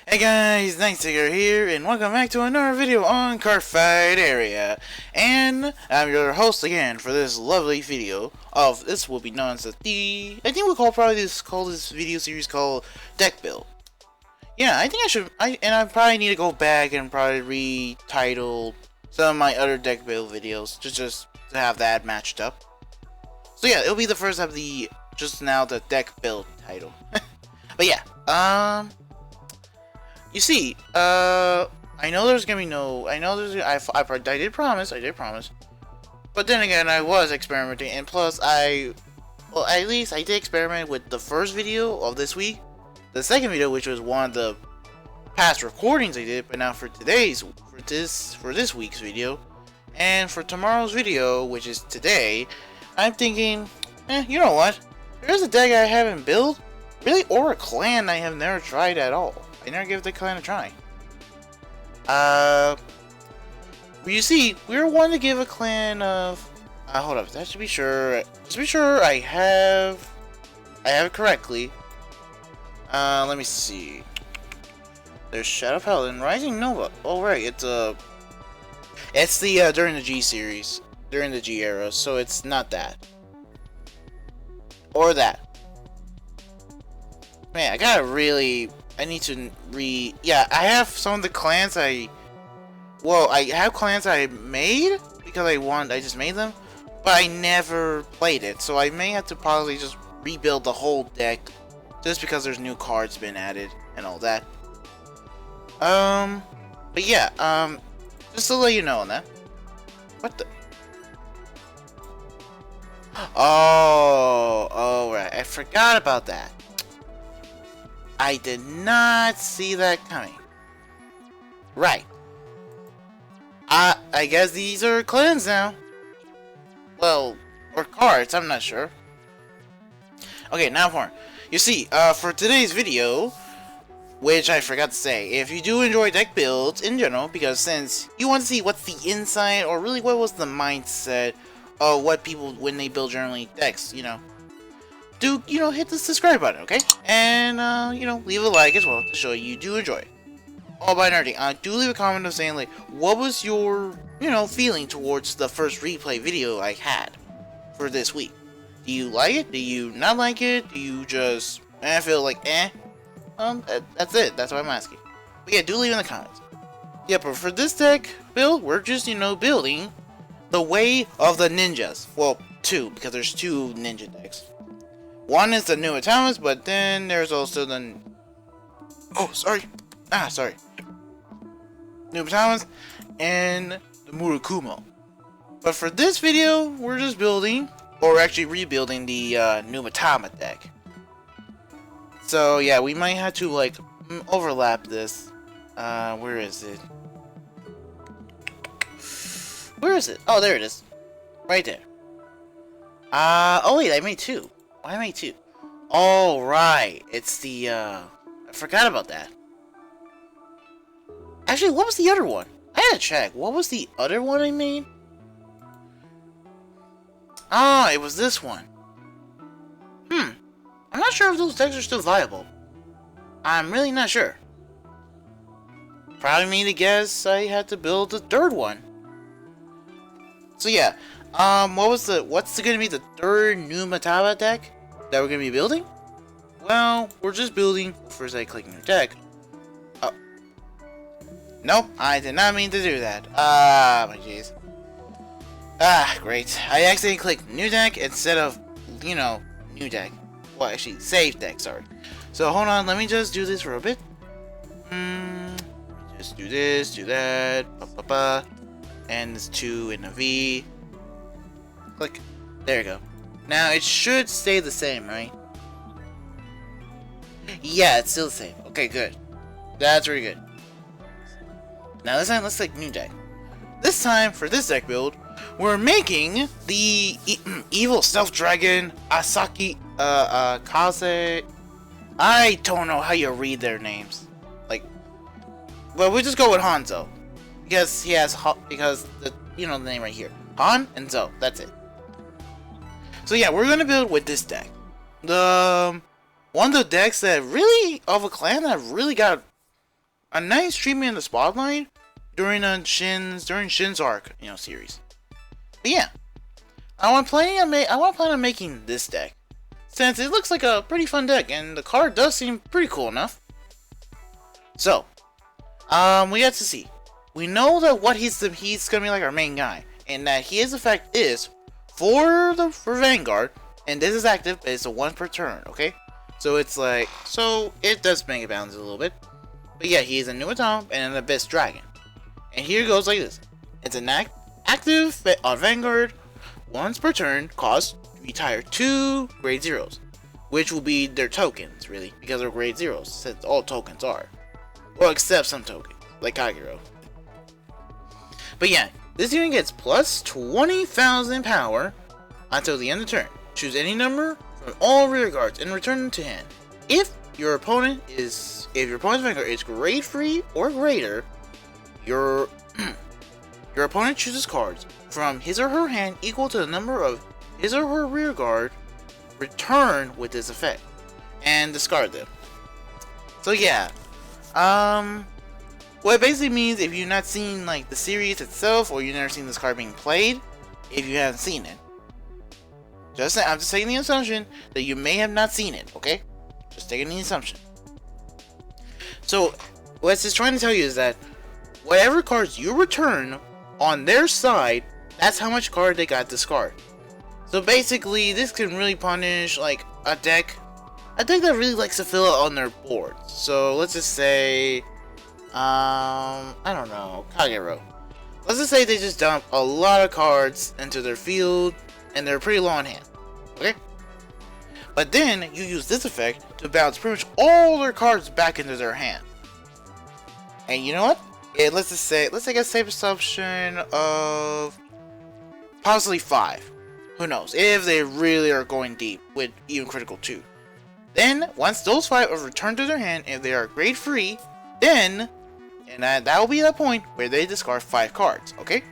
Hey guys, KnightSeeker here, and welcome back to another video on Cardfight area. And I'm your host again for this lovely video of this will be known as I think we'll call this video series called Deck Build. Yeah, I think I probably need to go back and probably retitle some of my other deck build videos just to have that matched up. So yeah, it'll be the first of the deck build title. But yeah, you see, I know there's gonna be no. I did promise. But then again, I was experimenting, and plus, at least I did experiment with the first video of this week, the second video, which was one of the past recordings I did. But now for this week's video, and for tomorrow's video, which is today, I'm thinking, you know what? There's a deck I haven't built, really, or a clan I have never tried at all. I never gave the clan a try. You see, we were wanting to give a clan of. Hold up. That should be sure. Just be sure I have it correctly. Let me see. There's Shadow Paladin, Rising Nova. Oh right, it's the during the G series, during the G era. So it's not that or that. Man, I need to yeah, I have some of the clans I have clans I made because I just made them, but I never played it, so I may have to probably just rebuild the whole deck just because there's new cards been added and all that. But yeah, just to let you know on that. What the? Oh, right, I forgot about that. I did not see that coming. Right. I guess these are clans now. Well, or cards, I'm not sure. Okay, now for you see, for today's video, which I forgot to say, if you do enjoy deck builds in general, because since you want to see what's the inside, or really what was the mindset of what people, when they build generally decks, do, hit the subscribe button, okay? And, leave a like as well to show you do enjoy it. All by nerding. Do leave a comment of saying, like, what was your, feeling towards the first replay video I had for this week? Do you like it? Do you not like it? Do you just, feel like, that's it. That's what I'm asking. But yeah, do leave in the comments. Yeah, but for this deck build, we're just, building the Way of the Ninjas. Well, two, because there's two ninja decks. One is the Nubatama, but then there's also the... Oh, sorry. Sorry. Nubatama and the Murakumo. But for this video, we're just building, or actually rebuilding the Nubatama deck. So yeah, we might have to like overlap this. Where is it? Where is it? Oh, there it is. Right there. Oh wait, I made two. Why am I two? Oh, right. It's the, I forgot about that. Actually, what was the other one? I had to check. What was the other one I made? Ah, it was this one. I'm not sure if those decks are still viable. I'm really not sure. Probably me to guess I had to build the third one. So yeah. What's gonna be the third Nubatama deck that we're gonna be building? Well, we're just building. First, I click new deck. Oh, nope, I did not mean to do that. My jeez. Great. I accidentally clicked new deck instead of, new deck. Well, actually, save deck. Sorry. So hold on. Let me just do this for a bit. Just do this, do that. And this 2 and a V. Click. There you go. Now it should stay the same, right? Yeah, it's still the same. Okay, good. That's really good. Now this time, let's take new deck. This time, for this deck build, we're making the evil stealth dragon Asaki Kaze. I don't know how you read their names. Well, we'll just go with Hanzo. Because the name right here. Han and Zo. That's it. So yeah, we're gonna build with this deck. The one of the decks that really of a clan that really got a nice treatment in the spotlight during Shin's arc, series. But yeah, I plan on making this deck, since it looks like a pretty fun deck, and the card does seem pretty cool enough. So, we got to see. We know that he's gonna be like our main guy, and that his effect is for Vanguard, and this is active, but it's a 1 per turn, okay? So it's like, it does make it balance a little bit. But yeah, he is a Nubatama and an Abyss Dragon. And here goes like this. It's an active on Vanguard, once per turn, cost retire 2 grade 0s. Which will be their tokens, really, because they're grade 0s, since all tokens are. Well, except some tokens, like Kagero. But yeah, this unit gets plus 20,000 power until the end of the turn. Choose any number from all rear guards and return them to hand. If your opponent's Vanguard is grade 3 or greater, your opponent chooses cards from his or her hand equal to the number of his or her rear guard return with this effect, and discard them. So yeah, what it basically means, if you've not seen like the series itself, or you've never seen this card being played, if you haven't seen it, I'm just taking the assumption that you may have not seen it, okay? Just taking the assumption. So, what it's trying to tell you is that whatever cards you return on their side, that's how much card they got discard. So basically, this can really punish like a deck that really likes to fill out on their board. So let's just say, I don't know, Kagero. Let's just say they just dump a lot of cards into their field, and they're pretty low on hand. Okay? But then you use this effect to bounce pretty much all their cards back into their hand. And you know what? Let's take a safe assumption of possibly 5. Who knows? If they really are going deep with even critical 2. Then, once those 5 are returned to their hand, if they are grade 3, then, and that will be the point where they discard 5 cards, okay?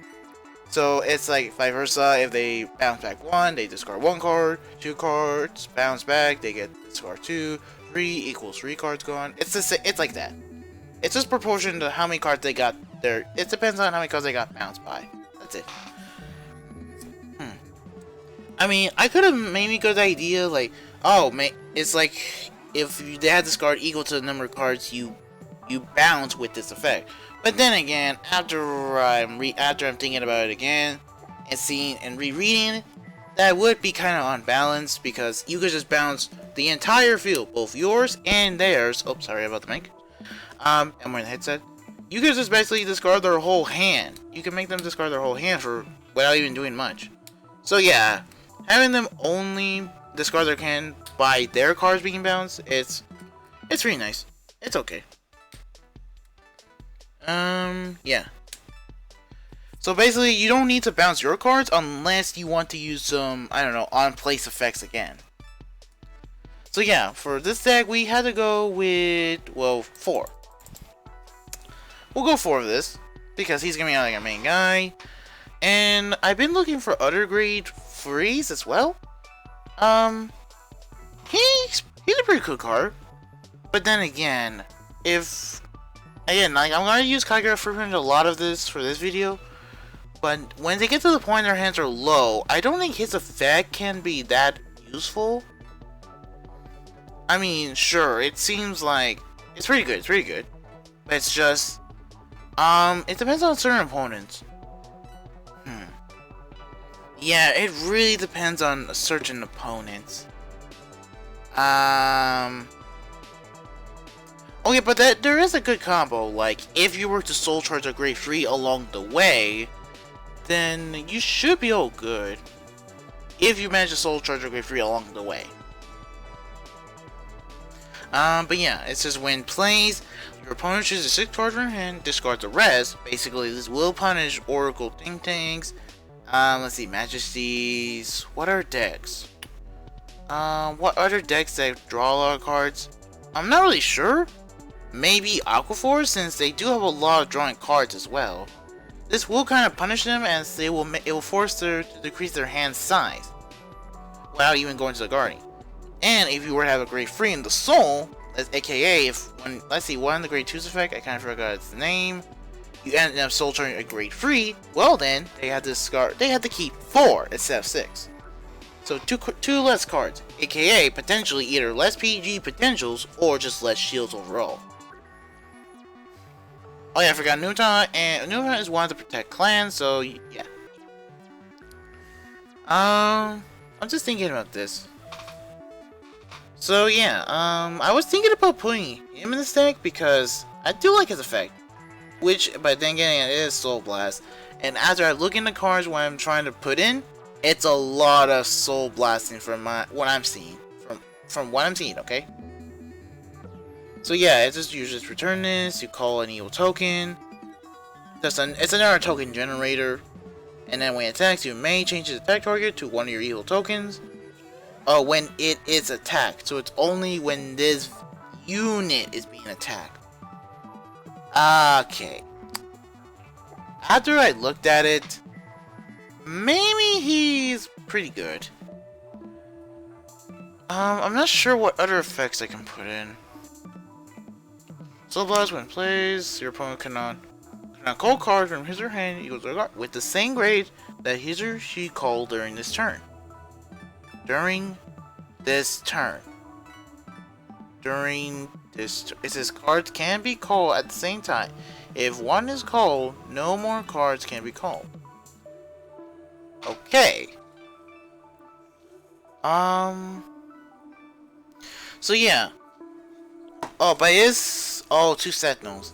So, it's like vice versa. If they bounce back 1, they discard 1 card, 2 cards, bounce back, they get discard 2, 3 equals 3 cards gone. It's like that. It's just proportion to how many cards they got there. It depends on how many cards they got bounced by. That's it. I mean, I could have maybe got the idea, like, oh, it's like, if they had discard equal to the number of cards you bounce with this effect. But then again, after I'm thinking about it again, and seeing and rereading it, that would be kind of unbalanced, because you could just bounce the entire field, both yours and theirs. Oh, sorry about the mic. I'm wearing the headset. You could just basically discard their whole hand. You can make them discard their whole hand without even doing much. So yeah, having them only discard their hand by their cards being bounced, it's pretty nice. It's okay. Yeah. So basically, you don't need to bounce your cards unless you want to use some, I don't know, on-place effects again. So yeah, for this deck, we had to go with, well, 4. We'll go 4 of this, because he's gonna be like our main guy. And I've been looking for other grade 3s as well. He's a pretty cool card. But then again, like, I'm gonna use Kagero for a lot of this for this video. But when they get to the point their hands are low, I don't think his effect can be that useful. I mean, sure, it seems like it's pretty good. But it's just, it depends on certain opponents. Yeah, it really depends on certain opponents. Okay, but there is a good combo. Like, if you were to soul charge a grade 3 along the way, then you should be all good. If you manage to soul charge a grade 3 along the way. But yeah, it says when plays, your opponent chooses 6 cards from your hand, discard the rest. Basically, this will punish Oracle Think Tanks. Let's see, Majesties. What are decks? What other decks that draw a lot of cards? I'm not really sure. Maybe Aquaforce, since they do have a lot of drawing cards as well. This will kind of punish them, as it will force them to decrease their hand size without even going to the Guardian. And if you were to have a grade 3 in the Soul, AKA if when let's see one of the grade 2's effect, I kind of forgot its name. You end up soul turning a grade 3. Well then, they had to keep 4 instead of 6. So two less cards, aka potentially either less PG potentials or just less shields overall. Oh yeah, I forgot Nubatama, and Nubatama is one of the protect clans, so yeah. I'm just thinking about this. So yeah, I was thinking about putting him in this deck because I do like his effect. But then again, it is Soul Blast. And after I look in the cards what I'm trying to put in, it's a lot of Soul Blasting from what I'm seeing. From what I'm seeing, okay? So yeah, it just uses return this, you call an evil token. It's another token generator. And then when it attacks, you may change its attack target to one of your evil tokens. When it is attacked. So it's only when this unit is being attacked. Okay. After I looked at it, maybe he's pretty good. I'm not sure what other effects I can put in. Soul Blast when it plays, your opponent cannot call a card from his or her hand equals to card with the same grade that his or she called during this turn. It says cards can be called at the same time. If one is called, no more cards can be called. Okay. So yeah. Oh, but it is 2 Sentinels.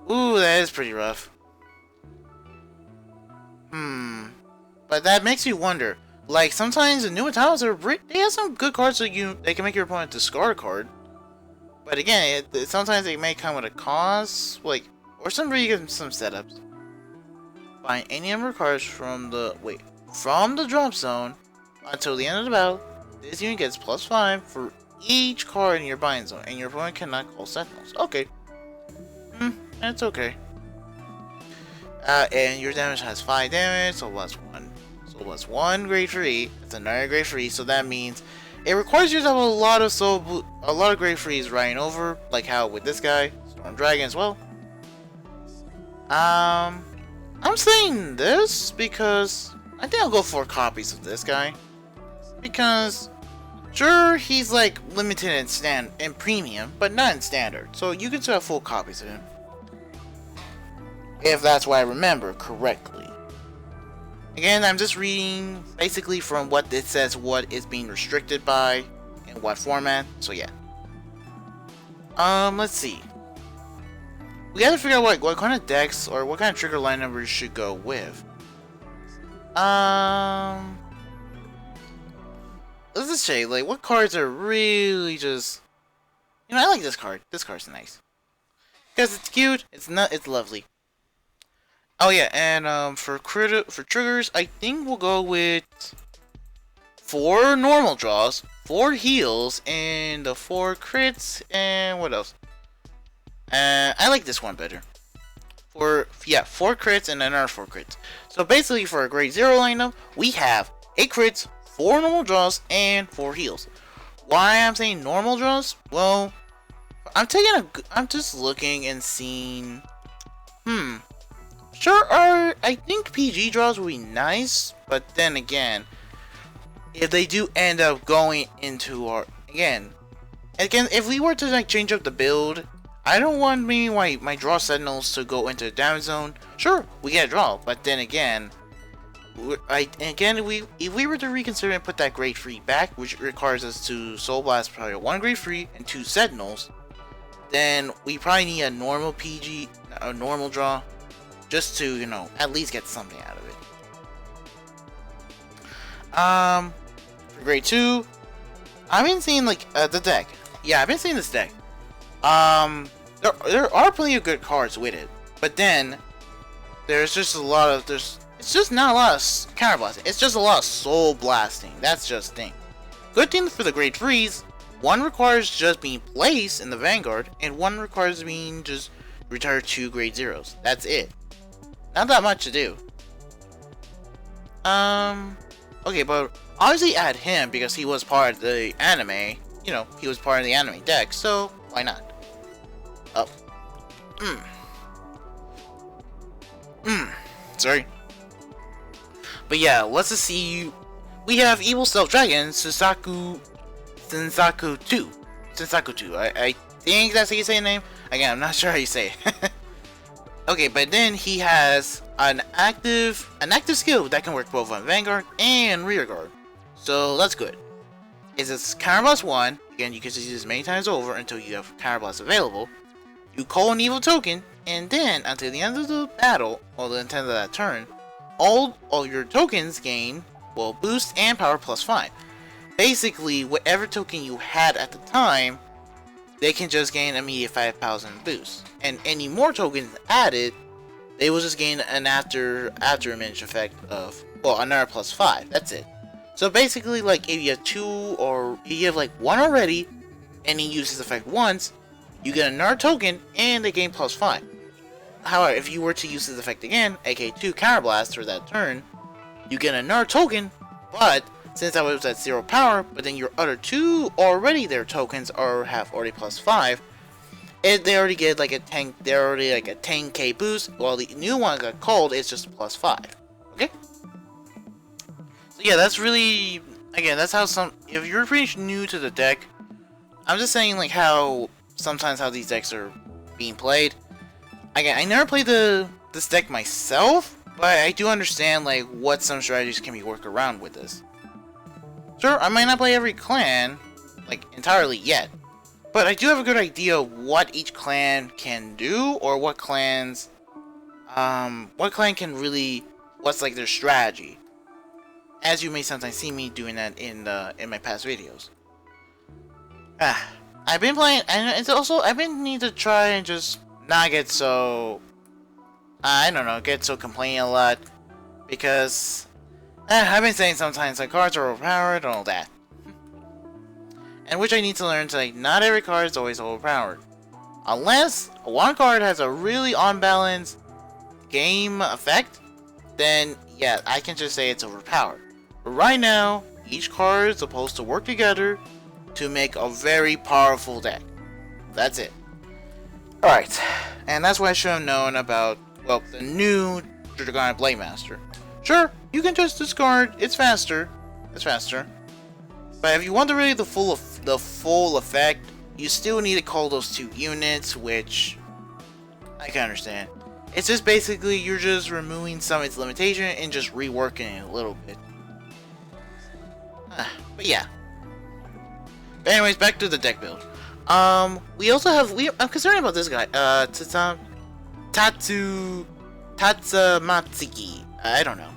Ooh, that is pretty rough. But that makes me wonder. Like sometimes the Nubatamas they have some good cards so they can make your opponent discard a card. But again, sometimes they may come with a cost, like, or some setups. Find any number of cards from the drop zone until the end of the battle. This unit gets +5 for each card in your buying zone, and your opponent cannot call Sentinels. Okay. That's okay. And your damage has 5 damage, so plus 1 grade 3. That's another grade 3, so that means it requires you to have a lot of grade 3s riding over, like how with this guy, Storm Dragon as well. I'm saying this because I think I'll go 4 copies of this guy. Because sure, he's like limited in premium, but not in standard. So you can still have full copies of him. If that's what I remember correctly. Again, I'm just reading basically from what it says what is being restricted by and what format. So yeah. Let's see. We gotta figure out what kind of decks or what kind of trigger line numbers should go with. Let's just say, like, what cards are really just... You know, I like this card. This card's nice. Because it's cute, it's lovely. Oh yeah, and for triggers, I think we'll go with 4 normal draws, 4 heals, and the 4 crits, and what else? I like this one better. 4 crits and another 4 crits. So basically, for a grade 0 lineup, we have 8 crits, 4 normal draws, and 4 heals. Why I'm saying normal draws? Well, I'm just looking and seeing. I think PG draws will be nice, but then again, if they do end up going into our again, if we were to like change up the build, I don't want maybe my draw sentinels to go into the damage zone. Sure, we get a draw, but then again, if we were to reconsider and put that grade 3 back, which requires us to soul blast probably 1 grade 3 and 2 sentinels, then we probably need a normal PG, a normal draw, just to, you know, at least get something out of it. For grade 2, I've been seeing like the deck. Yeah, I've been seeing this deck. There are plenty of good cards with it, but then there's just a lot of it's just not a lot of counter blasting. It's just a lot of soul blasting. That's just the thing. Good thing for the grade 3s. One requires just being placed in the Vanguard, and one requires being just retire 2 grade 0s. That's it. Not that much to do. Okay, but obviously add him because he was part of the anime. you know, he was part of the enemy deck, so why not? Oh. Sorry. But yeah, let's just see. We have Evil Stealth Dragon, Sensaku 2. Sensaku 2. I think that's how you say the name. Again, I'm not sure how you say it. Okay, but then he has an active skill that can work both on Vanguard and Rearguard. So that's good. It's a Counterblast 1. Again, you can just use this many times over until you have Counterblast available. You call an evil token, and then until the end of the battle, or the end of that turn, all your tokens gain, well, boost and power +5. Basically, whatever token you had at the time, they can just gain immediate 5,000 boost. And any more tokens added, they will just gain an after image effect of, well, another +5. That's it. So basically, like, if you have 2 or if you have like 1 already, and he uses this effect once, you get another token and they gain +5. However, if you were to use this effect again, aka 2 Counterblast for that turn, you get another token, but since that was at 0 power, but then your other 2 already their tokens have already +5, they already get like a 10k boost, while the new one got called is just +5. Okay? So yeah, that's really, again, that's how if you're pretty new to the deck, I'm just saying like how sometimes how these decks are being played. Again, I never played this deck myself, but I do understand like what some strategies can be worked around with this. Sure, I might not play every clan like entirely yet, but I do have a good idea of what each clan can do, or what clan can really, what's like their strategy. As you may sometimes see me doing that in my past videos. I've been playing, and it's also I've been needing to try and just not get so, I don't know, get so complaining a lot, because I've been saying sometimes like cards are overpowered and all that, and which I need to learn to, like, not every card is always overpowered, unless one card has a really unbalanced game effect. Then yeah, I can just say it's overpowered. But right now, each card is supposed to work together to make a very powerful deck. That's it. Alright, and that's what I should have known about, well, the new Dragonic Blade Master. Sure, you can just discard, it's faster. But if you want the really the full effect, you still need to call those 2 units, which I can understand. It's just basically you're just removing some of its limitation and just reworking it a little bit. But yeah. But anyways, back to the deck build. We also have, I'm concerned about this guy, Tatsumatsuki. I don't know.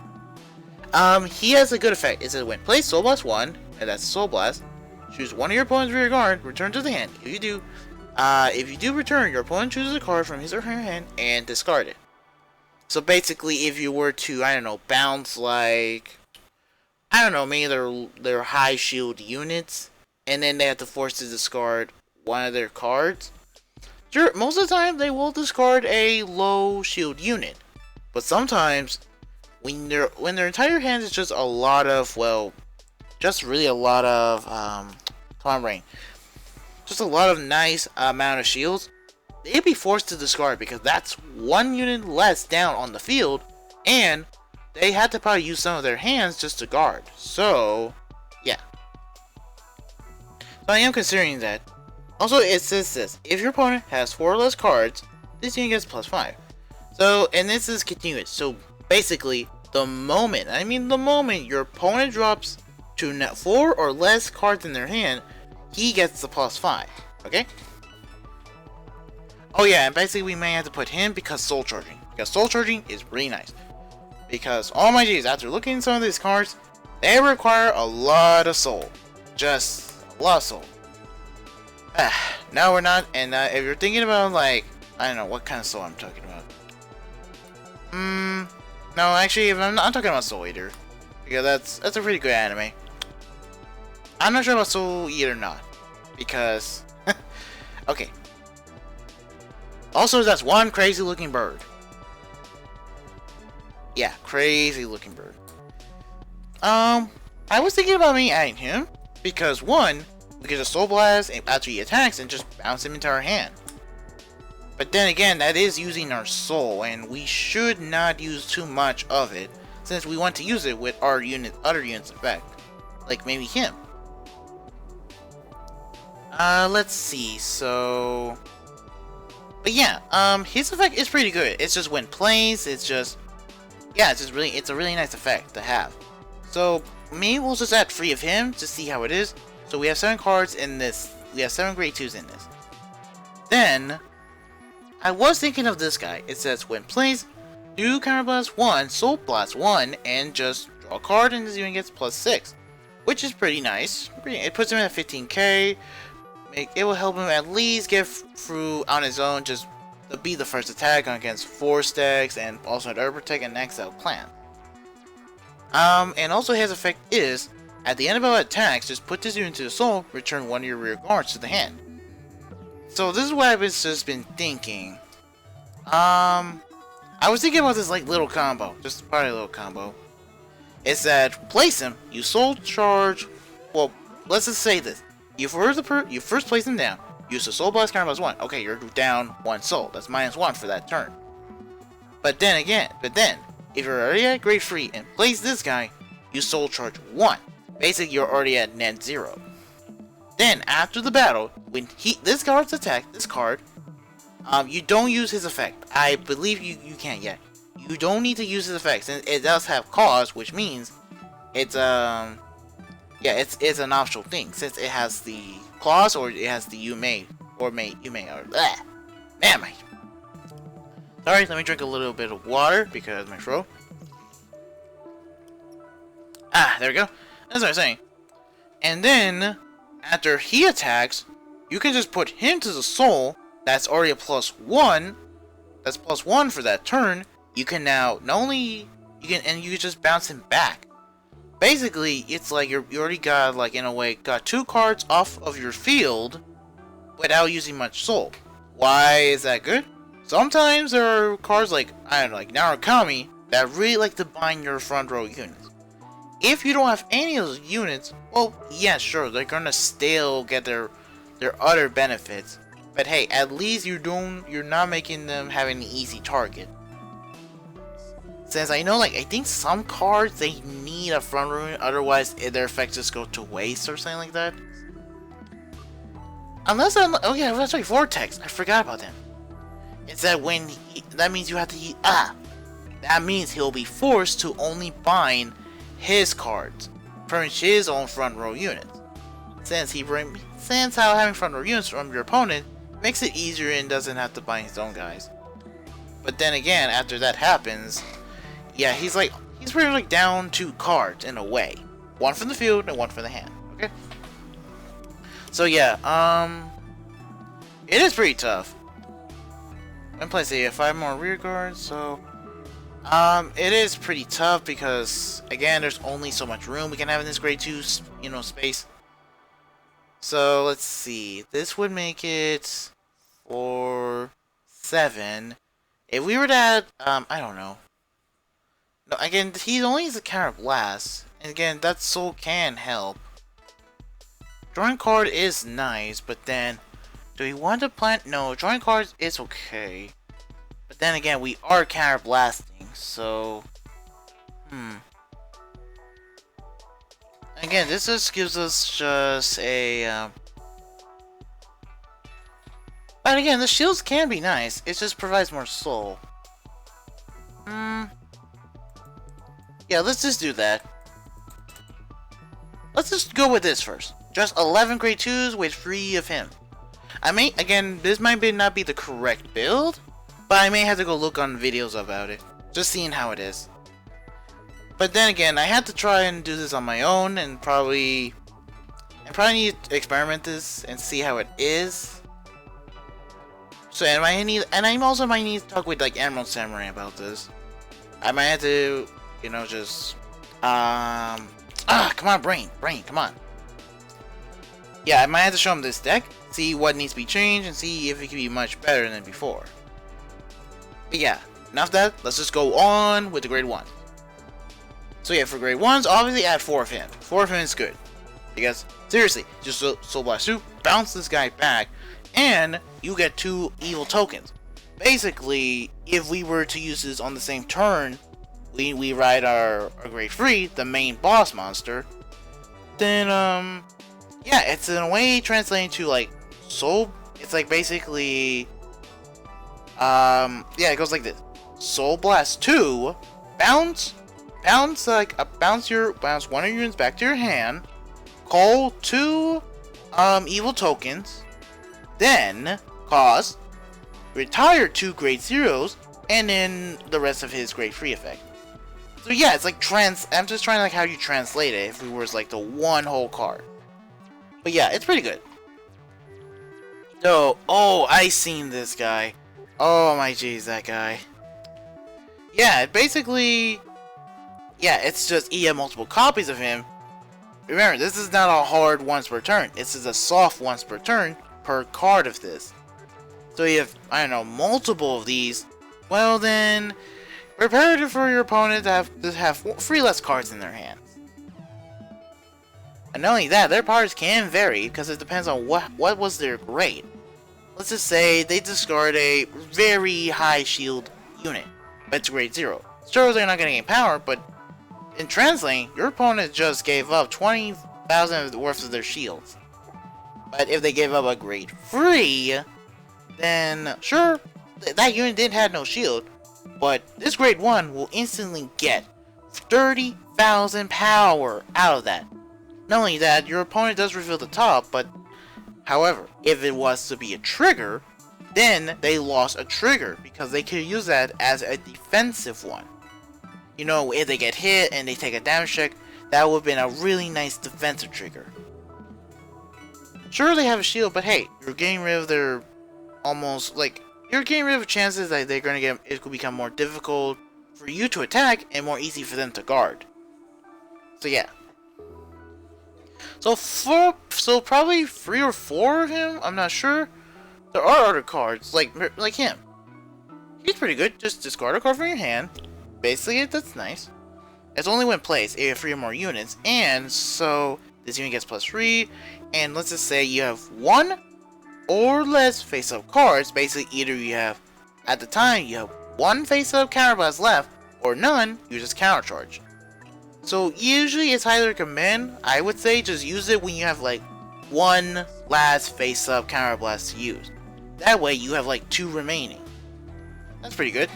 He has a good effect. It says when play Soul Blast 1, and that's Soul Blast, choose one of your opponent's rear guard, return to the hand. If you do return, your opponent chooses a card from his or her hand and discard it. So basically, if you were to, I don't know, bounce like, I don't know, maybe their high shield units, and then they have to force to discard one of their cards. Sure, most of the time they will discard a low shield unit, but sometimes when their entire hand is just a lot of, well, just really a lot of come on, Rain, just a lot of nice amount of shields, they'd be forced to discard because that's one unit less down on the field, and they had to probably use some of their hands just to guard. So yeah. So I am considering that. Also, it says this: if your opponent has 4 or less cards, this unit gets +5. So, and this is continuous. So basically, the moment your opponent drops to 4 or less cards in their hand, he gets the +5. Okay? Oh yeah, and basically we may have to put him because Soul Charging. Because Soul Charging is really nice. Because, oh my jeez, after looking at some of these cards, they require a lot of soul. Just a lot of soul. No, we're not. And if you're thinking about, like, I don't know what kind of soul I'm talking about. No, actually, I'm talking about Soul Eater. Because that's a pretty good anime. I'm not sure about Soul Eater or not. Because, okay. Also, that's one crazy looking bird. Yeah, crazy looking bird. I was thinking about me adding him because 1, we can just Soul Blast after he attacks and just bounce him into our hand. But then again, that is using our soul, and we should not use too much of it, since we want to use it with our other unit's effect, like maybe him. Let's see. So, but yeah, his effect is pretty good. It's just when plays, it's just, yeah, it's a really nice effect to have. So maybe we'll just add 3 of him to see how it is. So we have 7 cards in this. We have 7 grade 2s in this. Then I was thinking of this guy. It says when plays, do Counter Blast 1, Soul Blast 1, and just draw a card, and this unit gets +6, which is pretty nice. It puts him at 15k. It will help him at least get through on his own, just to be the first attack against 4 stacks, and also an Herb Protect and Exile Clan. And also his effect is, at the end of our attacks, just put this unit into the soul, return 1 of your rear guards to the hand. So this is what I've just been thinking. I was thinking about this like little combo, just probably a little combo. It's that place him, you soul charge. Well, let's just say this: you first place him down, use the Soul Blast Counter Blast 1. Okay, you're down 1 soul. That's -1 for that turn. But then if you're already at grade 3 and place this guy, you soul charge 1. Basically, you're already at net 0. Then after the battle, when this card's attack, this card, you don't use his effect. I believe you can't yet. You don't need to use his effect, since it does have cause, which means it's yeah, it's an optional thing, since it has the clause or it has the you may or blah. Man, sorry, let me drink a little bit of water because my throat. There we go. That's what I'm saying. And then after he attacks, you can just put him to the soul. That's already a +1. That's +1 for that turn. You can now not only you can just bounce him back. Basically, it's like you already got, like, in a way, got 2 cards off of your field without using much soul. Why is that good? Sometimes there are cards like, I don't know, like Narukami that really like to bind your front row units. If you don't have any of those units, well, yeah, sure, they're gonna still get their other benefits. But hey, at least you're not making them have an easy target. Since I know, like, I think some cards they need a front row unit, otherwise their effects just go to waste or something like that. Unless oh yeah, that's right, Vortex. I forgot about him. It's that when that means you have to that means he'll be forced to only bind his cards, furnish his own front row units. Since how having front row units from your opponent makes it easier and doesn't have to bind his own guys. But then again, after that happens, yeah, he's pretty much like down 2 cards in a way. 1 from the field and 1 from the hand. Okay. So yeah, it is pretty tough. And plus, they have 5 more rear guards, so it is pretty tough because again, there's only so much room we can have in this grade 2, space. So let's see. This would make it 4, 7. If we were to add, I don't know. No, again, he only has a Counter Blast, and again, that soul can help. Drawing card is nice, but then, do we want to plant? No, drawing cards is okay. But then again, we are Counter Blasting, so, Again, this just gives us just a, But again, the shields can be nice. It just provides more soul. Yeah, let's just do that. Let's just go with this first. Just 11 grade 2s with 3 of him. Again, this might not be the correct build, but I may have to go look on videos about it. Just seeing how it is. But then again, I had to try and do this on my own, and probably need to experiment this and see how it is. So, and I also might need to talk with, like, Emerald Samurai about this. I might have to, just, come on, brain, come on. Yeah, I might have to show him this deck, see what needs to be changed, and see if it can be much better than before. But yeah, enough of that, let's just go on with the grade 1. So yeah, for grade 1s, obviously add 4 of him. 4 of him is good. Because seriously, just Soul Blast 2, bounce this guy back, and you get 2 evil tokens. Basically, if we were to use this on the same turn, we ride our Great Free, the main boss monster, then yeah, it's in a way translating to like Soul. It's like basically yeah, it goes like this: Soul Blast 2, bounce one of your units back to your hand, call 2 evil tokens, then retire 2 Great Zeros, and then the rest of his Great Free effect. So yeah, it's like I'm just trying to like how you translate it if it was like the one whole card. But yeah, it's pretty good. So, oh, I seen this guy. Oh my jeez, that guy. Yeah, basically, yeah, it's just you have multiple copies of him. Remember, this is not a hard once per turn. This is a soft once per turn per card of this. So you have, I don't know, multiple of these. Well then, prepare for your opponent to have 3 less cards in their hands. And not only that, their powers can vary because it depends on what was their grade. Let's just say they discard a very high shield unit, but it's grade 0. Sure, they're not going to gain power, but in translating, your opponent just gave up 20,000 worth of their shields. But if they gave up a grade 3, then sure, that unit didn't have no shield, but this grade 1 will instantly get 30,000 power out of that. Not only that, your opponent does reveal the top, but however, if it was to be a trigger, then they lost a trigger because they could use that as a defensive one. You know, if they get hit and they take a damage check, that would have been a really nice defensive trigger. Sure, they have a shield, but hey, you're getting rid of their you're getting rid of chances that they're gonna get. It could become more difficult for you to attack and more easy for them to guard. So yeah. So probably 3 or 4 of him. I'm not sure. There are other cards like him. He's pretty good. Just discard a card from your hand. Basically, that's nice. It's only when placed if you have 3 or more units, and so this unit gets +3. And let's just say you have 1 or less face-up cards. Basically, either you have, at the time, you have 1 face-up counterblast left, or none. You just countercharge. So usually it's highly recommend, I would say, just use it when you have like 1 last face-up counterblast to use. That way you have like 2 remaining. That's pretty good.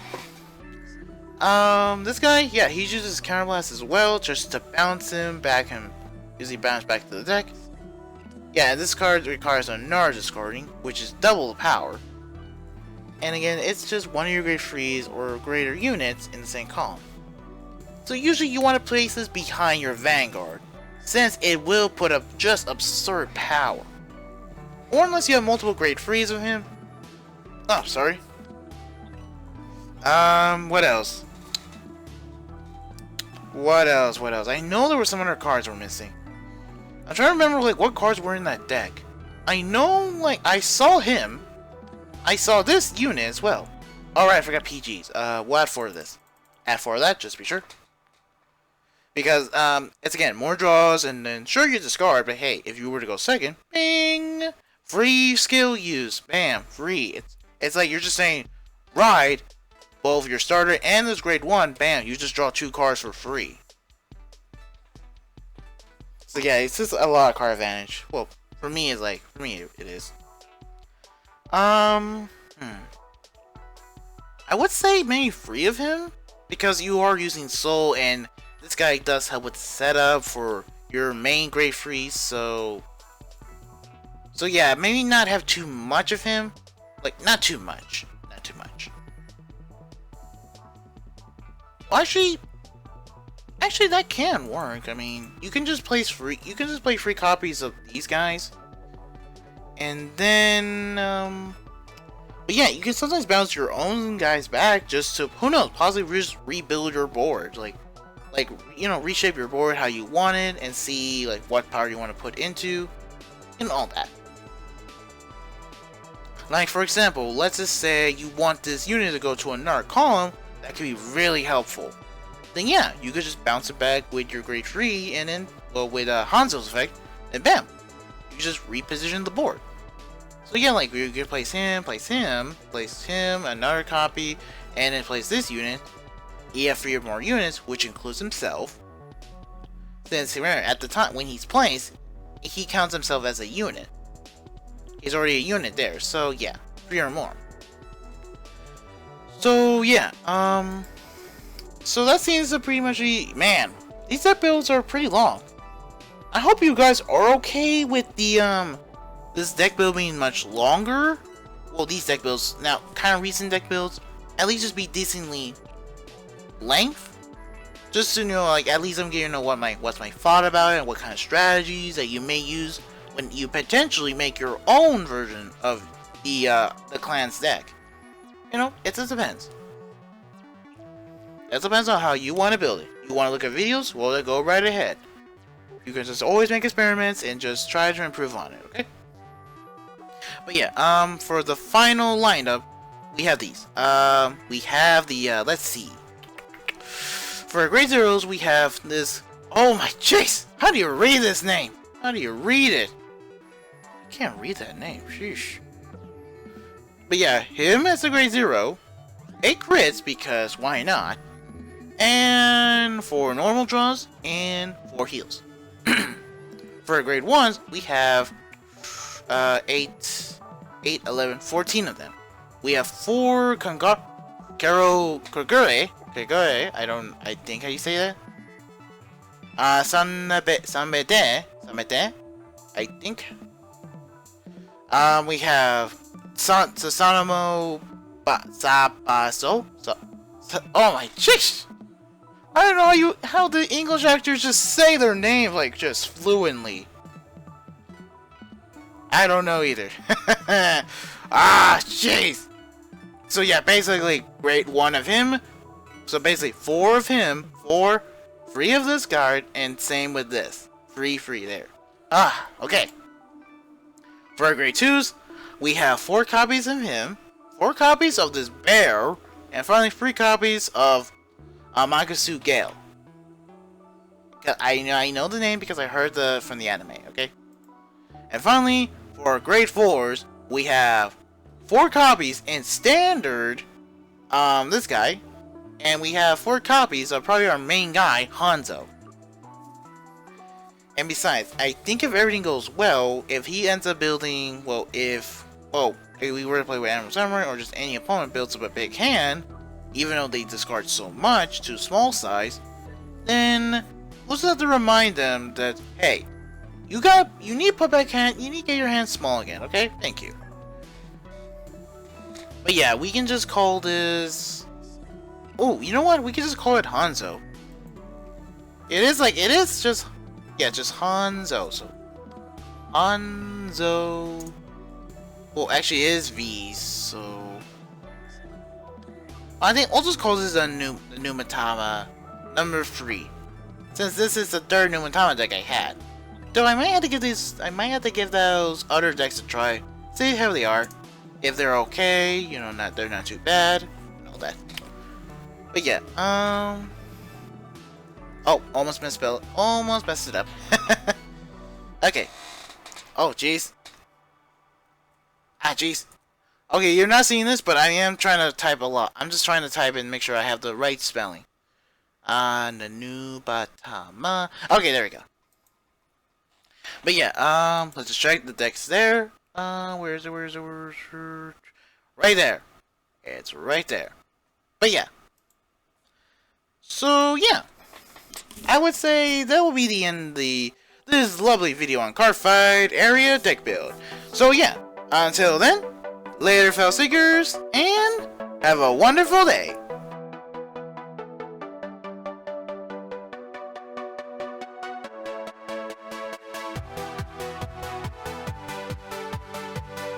This guy, yeah, he uses counterblast as well, just to bounce him back. Usually bounce back to the deck. Yeah, this card requires another discarding, which is double the power. And again, it's just one of your grade 3s or greater units in the same column. So usually you want to place this behind your Vanguard, since it will put up just absurd power. Or unless you have multiple grade 3s of him. Oh, sorry. What else? What else? I know there were some other cards we're missing. I'm trying to remember like what cards were in that deck. I know like I saw him. I saw this unit as well. Alright, I forgot PGs. We'll add 4 of this. Add 4 of that, just to be sure. Because, it's again, more draws, and then sure you discard, but hey, if you were to go second, bing! Free skill use. Bam, free. It's like you're just saying, ride, both your starter and this grade 1, bam, you just draw 2 cards for free. So yeah, it's just a lot of card advantage. Well, for me, it is. I would say maybe 3 of him, because you are using Soul, and this guy does help with the setup for your main grade 3, so yeah, maybe not have too much of him. Like, not too much. Well, actually that can work. I mean, you can just play free copies of these guys. And then, but yeah, you can sometimes bounce your own guys back just to, who knows, possibly just rebuild your board. Like, you know, reshape your board how you want it and see, like, what power you want to put into, and all that. Like, for example, let's just say you want this unit to go to another column, that could be really helpful. Then yeah, you could just bounce it back with your grade 3, and then, well, with Hanzo's effect, and bam, you just reposition the board. So yeah, like you could place him, another copy, and then place this unit. He have 3 or more units, which includes himself. Since remember, at the time when he's placed, he counts himself as a unit. He's already a unit there, so yeah, 3 or more. So yeah, so that seems to pretty much be, man, these deck builds are pretty long. I hope you guys are okay with the this deck build being much longer. Well, these deck builds, now kind of recent deck builds, at least just be decently length. Just to know, like, at least I'm getting to know what's my thought about it and what kind of strategies that you may use when you potentially make your own version of the clan's deck. You know, it just depends. It depends on how you want to build it. You want to look at videos? Well, then go right ahead. You can just always make experiments and just try to improve on it, okay? But yeah, for the final lineup, we have these. We have the, let's see. For grade zeros, we have this. Oh my jeez! How do you read this name? How do you read it? I can't read that name. Sheesh. But yeah, him as a grade 0. 8 crits because why not? And 4 normal draws and 4 heals. For grade 1s, we have 8, 11, 14 of them. We have 4 Kagure. I think how you say that? Samete, I think. We have Sasanamo Sabaso. Oh my jeez! I don't know how the English actors just say their name like just fluently. I don't know either. Ah, jeez. So yeah, basically grade 1 of him. So basically 4 of him, 4 free of this card, and same with this. Free there. Ah, okay. For our grade 2s, we have 4 copies of him, 4 copies of this bear, and finally 3 copies of Magasu Gale. I know the name because I heard from the anime, okay? And finally, for our grade 4s, we have 4 copies in standard, this guy, and we have 4 copies of probably our main guy, Hanzo. And besides, I think if everything goes well, if he ends up building, if we were to play with Animal Samurai, or just any opponent builds up a big hand, even though they discard so much to small size, then we'll just have to remind them that, hey, you need to put back hand, you need to get your hand small again, okay? Thank you. But yeah, we can just call this... Oh, you know what? We can just call it Hanzo. It is just Hanzo. So, Hanzo... Well, actually it is V, so... I think I'll just call this the Nubatama number 3. Since this is the 3rd Nubatama deck I had. Though I might have to give those other decks a try. See how they are. If they're okay, you know, they're not too bad, and all that. But yeah, oh, almost misspelled. Almost messed it up. Okay. Oh, jeez. Ah, jeez. Okay, you're not seeing this, but I am trying to type a lot. I'm just trying to type and make sure I have the right spelling. The Nubatama. Okay, there we go. But yeah, let's just check the decks there. Where is it? Right there. It's right there. But yeah. So yeah, I would say that will be the end of this lovely video on Cardfight area deck build. So yeah, until then, later fellow seekers, and have a wonderful day.